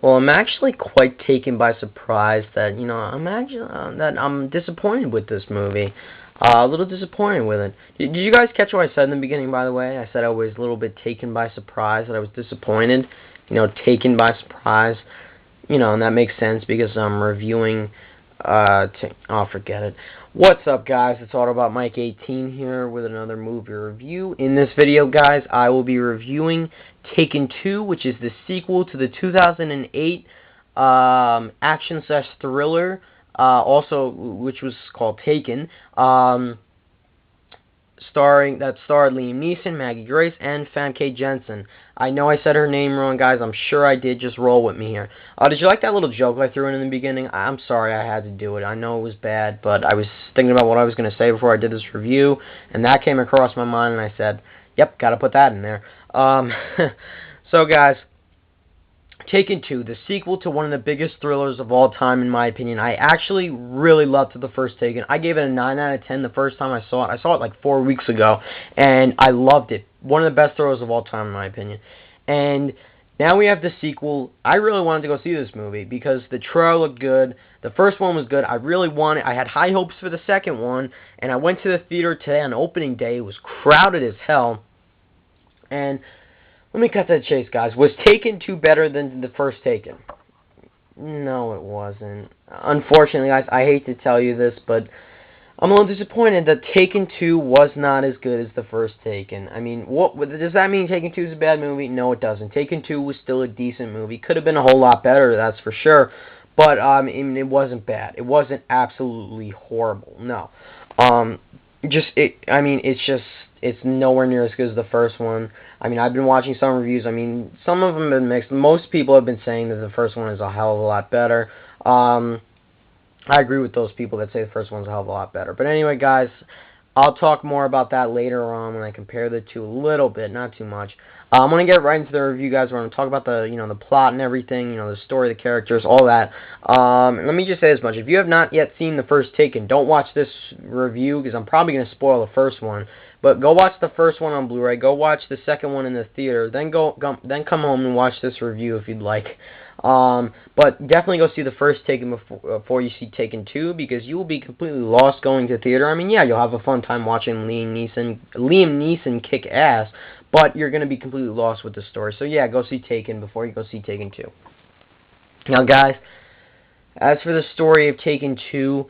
Well, I'm actually quite taken by surprise that, that I'm disappointed with this movie. A little disappointed with it. Did you guys catch what I said in the beginning, by the way? I said I was a little bit taken by surprise, that I was disappointed. Taken by surprise. And that makes sense because I'm reviewing, oh, forget it. What's up, guys? It's Autobot Mike 18 here with another movie review. In this video, guys, I will be reviewing Taken 2, which is the sequel to the 2008 action/thriller, also which was called Taken, starred Liam Neeson, Maggie Grace, and Famke Janssen. I know I said her name wrong, guys. I'm sure I did. Just roll with me here. Did you like that little joke I threw in the beginning? I'm sorry I had to do it. I know it was bad, but I was thinking about what I was going to say before I did this review, and that came across my mind, and I said, yep, got to put that in there. So, guys, Taken 2, the sequel to one of the biggest thrillers of all time, in my opinion. I actually really loved the first Taken. I gave it a 9 out of 10 the first time I saw it. I saw it like 4 weeks ago, and I loved it. One of the best thrillers of all time, in my opinion. And now we have the sequel. I really wanted to go see this movie because the trailer looked good. The first one was good. I had high hopes for the second one, and I went to the theater today on opening day. It was crowded as hell. And let me cut to the chase, guys. Was Taken 2 better than the first Taken? No, it wasn't. Unfortunately, guys, I hate to tell you this, but I'm a little disappointed that Taken 2 was not as good as the first Taken. I mean, what does that mean? Taken 2 is a bad movie? No, it doesn't. Taken 2 was still a decent movie. Could have been a whole lot better, that's for sure. But it wasn't bad. It wasn't absolutely horrible. No. It's nowhere near as good as the first one. I mean, I've been watching some reviews. I mean, some of them have been mixed. Most people have been saying that the first one is a hell of a lot better. I agree with those people that say the first one's a hell of a lot better. But anyway, guys, I'll talk more about that later on when I compare the two a little bit, not too much. I'm going to get right into the review, guys. We're going to talk about the plot and everything, the story, the characters, all that. Let me just say this much. If you have not yet seen the first Taken, don't watch this review because I'm probably going to spoil the first one. But go watch the first one on Blu-ray. Go watch the second one in the theater. Then come home and watch this review if you'd like. But definitely go see the first Taken before you see Taken 2 because you will be completely lost going to theater. I mean, yeah, you'll have a fun time watching Liam Neeson kick ass, but you're going to be completely lost with the story. So yeah, go see Taken before you go see Taken 2. Now, guys, as for the story of Taken 2,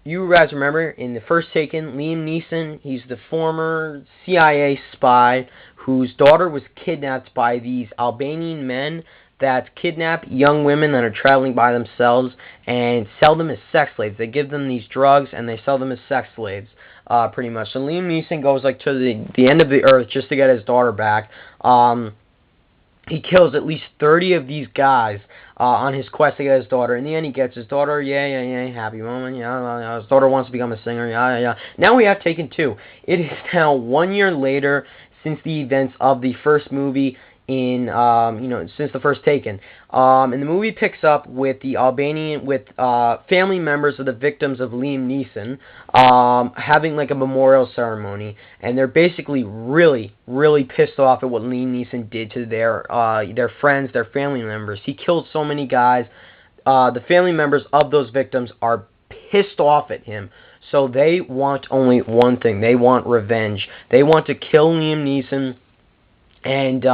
you guys remember in the first Taken, Liam Neeson, he's the former CIA spy whose daughter was kidnapped by these Albanian men that kidnap young women that are traveling by themselves and sell them as sex slaves. They give them these drugs and they sell them as sex slaves, pretty much. So Liam Neeson goes like to the end of the earth just to get his daughter back. He kills at least 30 of these guys on his quest to get his daughter. In the end, he gets his daughter. Yeah, happy moment. Yeah, his daughter wants to become a singer. Yeah. Now we have Taken 2. It is now 1 year later since the events of the first movie since the first Taken. And the movie picks up with family members of the victims of Liam Neeson having like a memorial ceremony, and they're basically really, really pissed off at what Liam Neeson did to their friends, their family members. He killed so many guys. The family members of those victims are pissed off at him. So they want only one thing. They want revenge. They want to kill Liam Neeson. And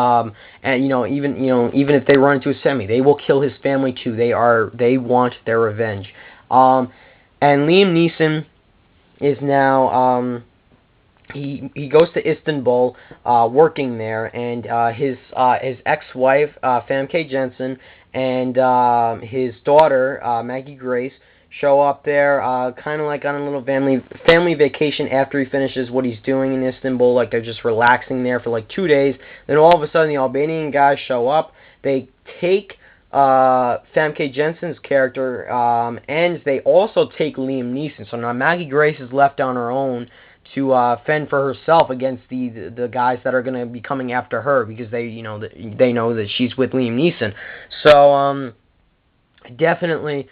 even if they run into a semi, they will kill his family too. They want their revenge. And Liam Neeson is now he goes to Istanbul, working there, and his ex-wife Famke Janssen and his daughter Maggie Grace show up there, kind of like on a little family vacation after he finishes what he's doing in Istanbul. Like, they're just relaxing there for like 2 days. Then all of a sudden, the Albanian guys show up. They take Famke Janssen's character, and they also take Liam Neeson. So now Maggie Grace is left on her own to fend for herself against the guys that are going to be coming after her because they know that she's with Liam Neeson. So definitely.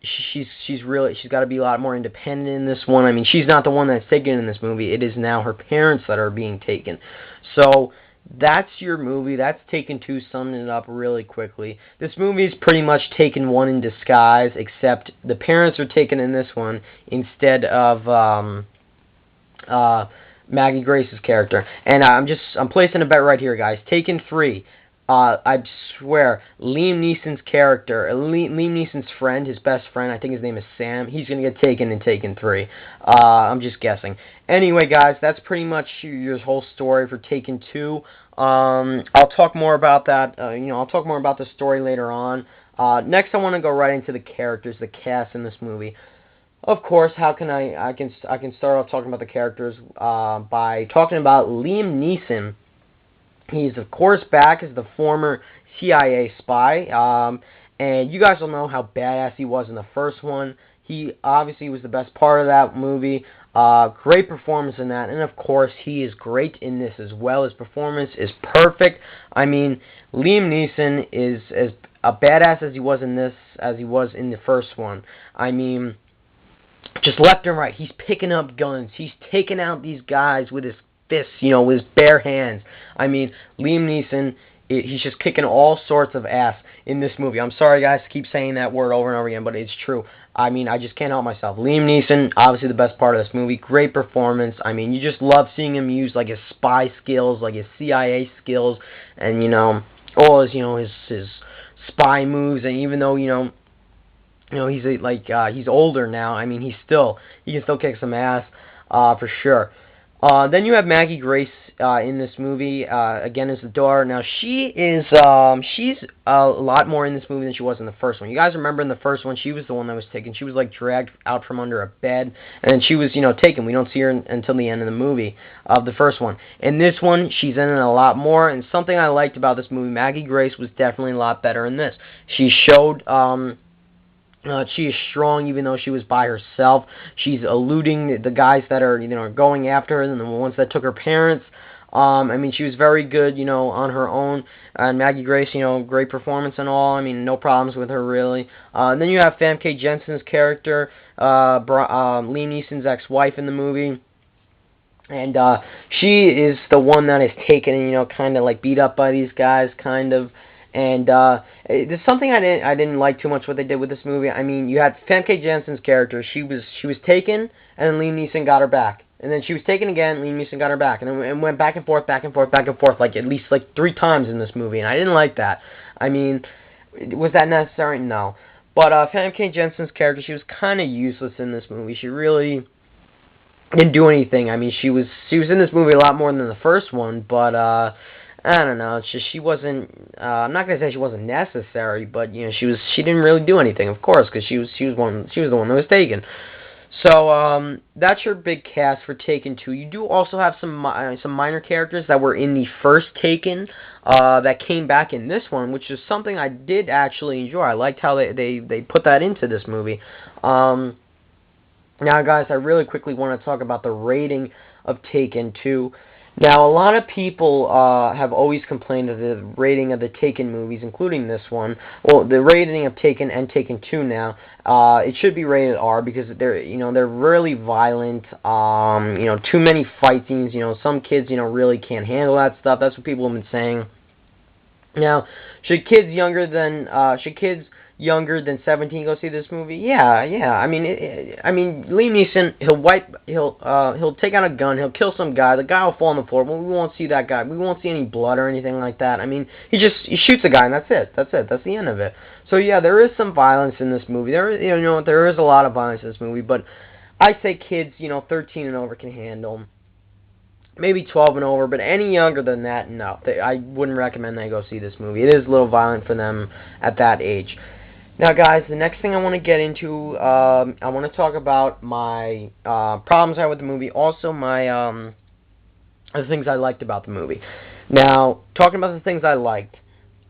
She's got to be a lot more independent in this one. I mean, she's not the one that's taken in this movie. It is now her parents that are being taken. So that's your movie. That's Taken 2, summing it up really quickly. This movie is pretty much Taken 1 in disguise, except the parents are taken in this one instead of uh, Maggie Grace's character. And I'm placing a bet right here, guys. Taken 3. I swear, Liam Neeson's character, Liam Neeson's friend, his best friend, I think his name is Sam, he's going to get taken in Taken 3. I'm just guessing. Anyway, guys, that's pretty much your whole story for Taken 2. I'll talk more about that, I'll talk more about the story later on. Next, I want to go right into the characters, the cast in this movie. Of course, how can I can start off talking about the characters by talking about Liam Neeson. He's, of course, back as the former CIA spy, and you guys will know how badass he was in the first one. He obviously was the best part of that movie. Great performance in that, and of course, he is great in this as well. His performance is perfect. I mean, Liam Neeson is as a badass as he was in this as he was in the first one. I mean, just left and right, he's picking up guns. He's taking out these guys with his fists, with his bare hands. I mean, Liam Neeson, he's just kicking all sorts of ass in this movie. I'm sorry, guys, to keep saying that word over and over again, but it's true. I mean, I just can't help myself. Liam Neeson, obviously the best part of this movie. Great performance. I mean, you just love seeing him use, like, his spy skills, like his CIA skills, and, all his, his spy moves, and even though, he's older now. I mean, he can still kick some ass, for sure. Then you have Maggie Grace in this movie, again as the daughter. Now she's a lot more in this movie than she was in the first one. You guys remember in the first one, she was the one that was taken. She was like dragged out from under a bed, and she was taken. We don't see her until the end of the movie of the first one. In this one, she's in it a lot more. And something I liked about this movie, Maggie Grace was definitely a lot better in this. She showed. She is strong even though she was by herself. She's eluding the guys that are, going after her and the ones that took her parents. I mean, she was very good, on her own. And Maggie Grace, great performance and all. I mean, no problems with her, really. And then you have Famke Janssen's character, Liam Neeson's ex-wife in the movie. And she is the one that is taken and, kind of like beat up by these guys, kind of. And there's something I didn't like too much what they did with this movie. I mean, you had Famke Janssen's character. She was taken, and then Liam Neeson got her back. And then she was taken again, Liam Neeson got her back. And then it went back and forth, like at least like 3 times in this movie. And I didn't like that. I mean, was that necessary? No. But Famke Janssen's character, she was kind of useless in this movie. She really didn't do anything. I mean, she was in this movie a lot more than the first one, but I don't know. It's just she wasn't. I'm not gonna say she wasn't necessary, but she didn't really do anything, of course, because she was the one that was taken. So that's your big cast for Taken 2. You do also have some minor characters that were in the first Taken that came back in this one, which is something I did actually enjoy. I liked how they put that into this movie. Now, guys, I really quickly want to talk about the rating of Taken 2. Now, a lot of people have always complained of the rating of the Taken movies, including this one. Well, the rating of Taken and Taken 2 now, it should be rated R because they're really violent. Too many fight scenes. Some kids, really can't handle that stuff. That's what people have been saying. Now, should kids younger than 17 go see this movie? Yeah. I mean, Liam Neeson, he'll take out a gun, he'll kill some guy, the guy will fall on the floor, but we won't see that guy. We won't see any blood or anything like that. I mean, he shoots a guy and that's it. That's the end of it. So yeah, there is some violence in this movie. There is a lot of violence in this movie, but I say kids, 13 and over can handle. Maybe 12 and over, but any younger than that, no. I wouldn't recommend they go see this movie. It is a little violent for them at that age. Now, guys, the next thing I want to get into, I want to talk about my problems I had with the movie, also my the things I liked about the movie. Now, talking about the things I liked,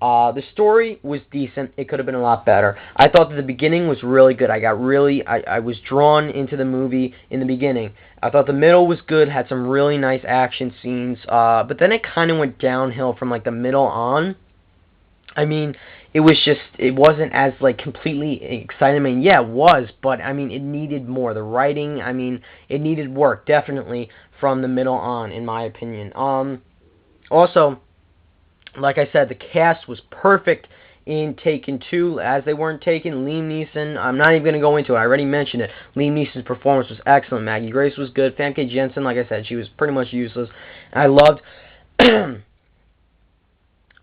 the story was decent. It could have been a lot better. I thought that the beginning was really good. I was drawn into the movie in the beginning. I thought the middle was good, had some really nice action scenes, but then it kind of went downhill from like the middle on. I mean, it wasn't as like completely exciting. I mean, yeah, it was, but I mean, it needed more. The writing, I mean, it needed work, definitely, from the middle on, in my opinion. Also, Like I said, the cast was perfect in Taken 2, as they weren't Taken. Liam Neeson, I'm not even going to go into it. I already mentioned it. Liam Neeson's performance was excellent. Maggie Grace was good. Famke Jensen, like I said, she was pretty much useless. I loved...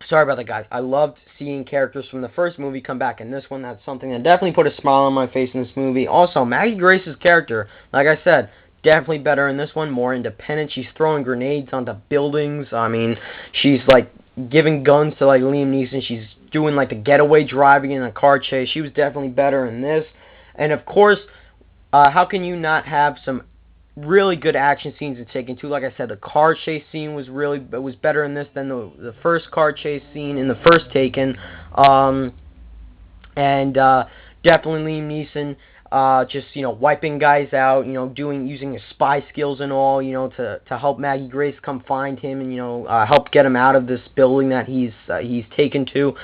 Sorry about that, guys. I loved seeing characters from the first movie come back in this one. That's something that definitely put a smile on my face in this movie. Also, Maggie Grace's character, like I said, definitely better in this one, more independent. She's throwing grenades onto buildings. I mean, she's like giving guns to like Liam Neeson. She's doing like the getaway driving in a car chase. She was definitely better in this. And of course, how can you not have some really good action scenes in Taken 2? Like I said, the car chase scene was better in this than the first car chase scene in the first Taken. And definitely Liam Neeson just, wiping guys out, using his spy skills and all, to help Maggie Grace come find him and, help get him out of this building that he's taken to.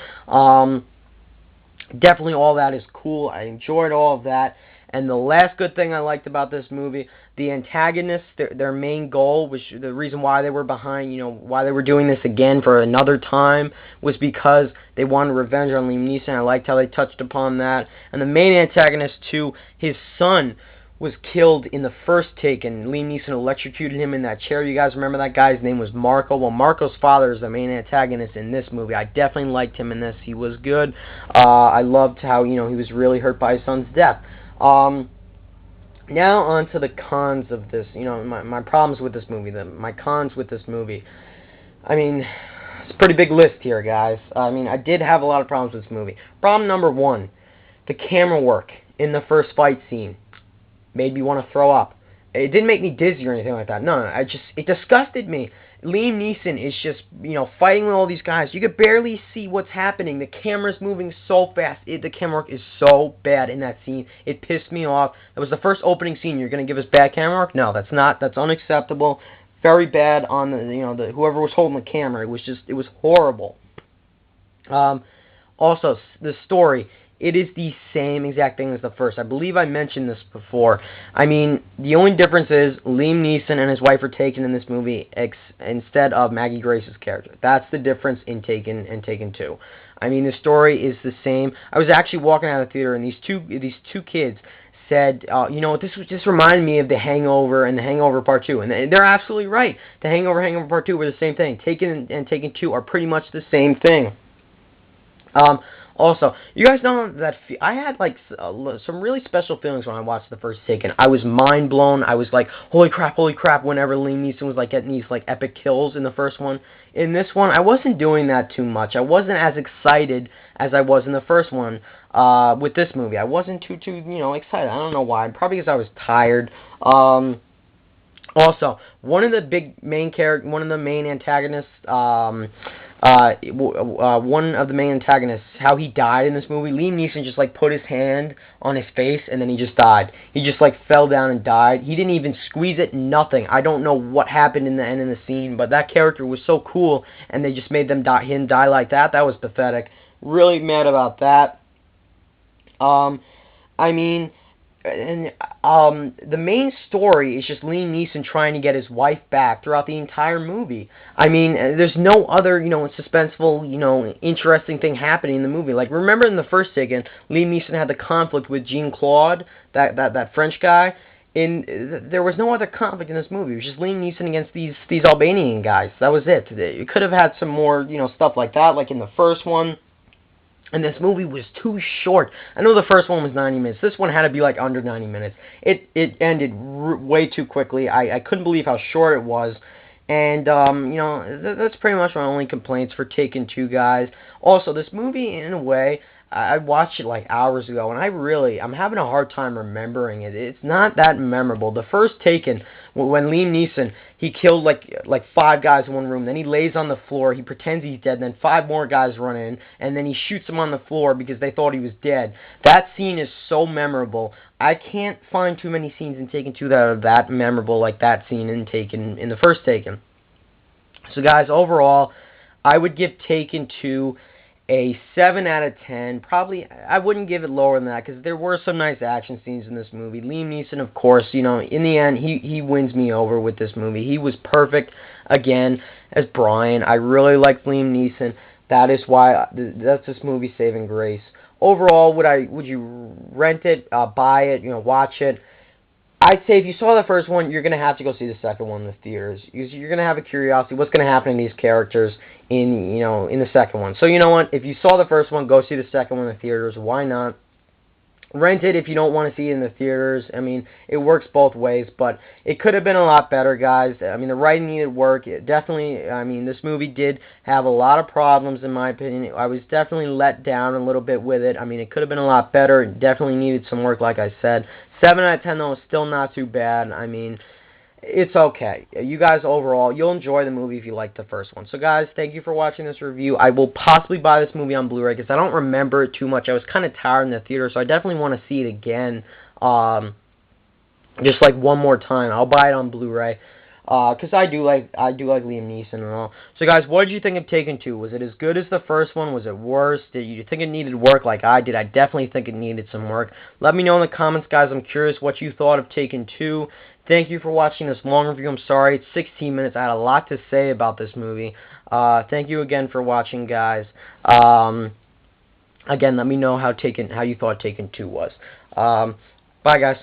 Definitely all that is cool. I enjoyed all of that. And the last good thing I liked about this movie, the antagonists, their main goal, which the reason why they were behind, why they were doing this again for another time, was because they wanted revenge on Liam Neeson. I liked how they touched upon that. And the main antagonist, too, his son was killed in the first Taken. Liam Neeson electrocuted him in that chair. You guys remember that guy's name was Marco? Well, Marco's father is the main antagonist in this movie. I definitely liked him in this. He was good. I loved how, he was really hurt by his son's death. Now on to the cons of this. My problems with this movie. My cons with this movie. I mean, it's a pretty big list here, guys. I mean, I did have a lot of problems with this movie. Problem number one, the camera work in the first fight scene made me want to throw up. It didn't make me dizzy or anything like that. No, it disgusted me. Liam Neeson is just, fighting with all these guys. You could barely see what's happening. The camera's moving so fast. The camera work is so bad in that scene. It pissed me off. It was the first opening scene. You're going to give us bad camera work? No, that's not. That's unacceptable. Very bad on the whoever was holding the camera. It was horrible. Also, the story. It is the same exact thing as the first. I believe I mentioned this before. I mean, the only difference is Liam Neeson and his wife are taken in this movie instead of Maggie Grace's character. That's the difference in Taken and Taken 2. I mean, the story is the same. I was actually walking out of the theater, and these two kids said, this just reminded me of The Hangover and The Hangover Part 2. And they're absolutely right. The Hangover Part 2 were the same thing. Taken and Taken 2 are pretty much the same thing. Also, you guys know that I had some really special feelings when I watched the first Taken. I was mind blown. I was like, holy crap, whenever Liam Neeson was like getting these like epic kills in the first one. In this one, I wasn't doing that too much. I wasn't as excited as I was in the first one with this movie. I wasn't too excited. I don't know why. Probably because I was tired. Also, one of the main antagonists, how he died in this movie, Liam Neeson just like put his hand on his face and then he just died. He just like fell down and died. He didn't even squeeze it, nothing. I don't know what happened in the end of the scene, but that character was so cool and they just made him die like that. That was pathetic. Really mad about that. I mean, and the main story is just Liam Neeson trying to get his wife back throughout the entire movie. I mean, there's no other, suspenseful, interesting thing happening in the movie. Like, remember in the first Taken, Liam Neeson had the conflict with Jean-Claude, that French guy. There was no other conflict in this movie. It was just Liam Neeson against these Albanian guys. That was it. You could have had some more, stuff like that, like in the first one. And this movie was too short. I know the first one was 90 minutes. This one had to be like under 90 minutes. It ended way too quickly. I couldn't believe how short it was. And, that's pretty much my only complaints for Taken 2, guys. Also, this movie, in a way, I watched it like hours ago, and I'm having a hard time remembering it. It's not that memorable. The first Taken, when Liam Neeson, he killed like 5 guys in one room, then he lays on the floor, he pretends he's dead, then 5 more guys run in, and then he shoots him on the floor because they thought he was dead. That scene is so memorable. I can't find too many scenes in Taken 2 that are that memorable like that scene in the first Taken. So guys, overall, I would give Taken 2 a 7 out of 10. Probably, I wouldn't give it lower than that because there were some nice action scenes in this movie. Liam Neeson, of course, you know, in the end, he wins me over with this movie. He was perfect again as Brian. I really like Liam Neeson. That is why that's this movie's saving grace. Overall, would you rent it, buy it, you know, watch it? I'd say if you saw the first one, you're going to have to go see the second one in the theaters. You're going to have a curiosity. What's going to happen to these characters in the second one? So you know what? If you saw the first one, go see the second one in the theaters. Why not? Rent it if you don't want to see it in the theaters. I mean, it works both ways, but it could have been a lot better, guys. I mean, the writing needed work. It definitely, I mean, this movie did have a lot of problems, in my opinion. I was definitely let down a little bit with it. I mean, it could have been a lot better. It definitely needed some work, like I said. 7 out of 10, though, is still not too bad. I mean, it's okay. You guys, overall, you'll enjoy the movie if you like the first one. So, guys, thank you for watching this review. I will possibly buy this movie on Blu-ray because I don't remember it too much. I was kind of tired in the theater, so I definitely want to see it again, just like one more time. I'll buy it on Blu-ray because I do like Liam Neeson and all. So, guys, what did you think of Taken 2? Was it as good as the first one? Was it worse? Did you think it needed work like I did? I definitely think it needed some work. Let me know in the comments, guys. I'm curious what you thought of Taken 2. Thank you for watching this long review. I'm sorry, it's 16 minutes. I had a lot to say about this movie. Thank you again for watching, guys. Again, let me know how you thought Taken 2 was. Bye, guys.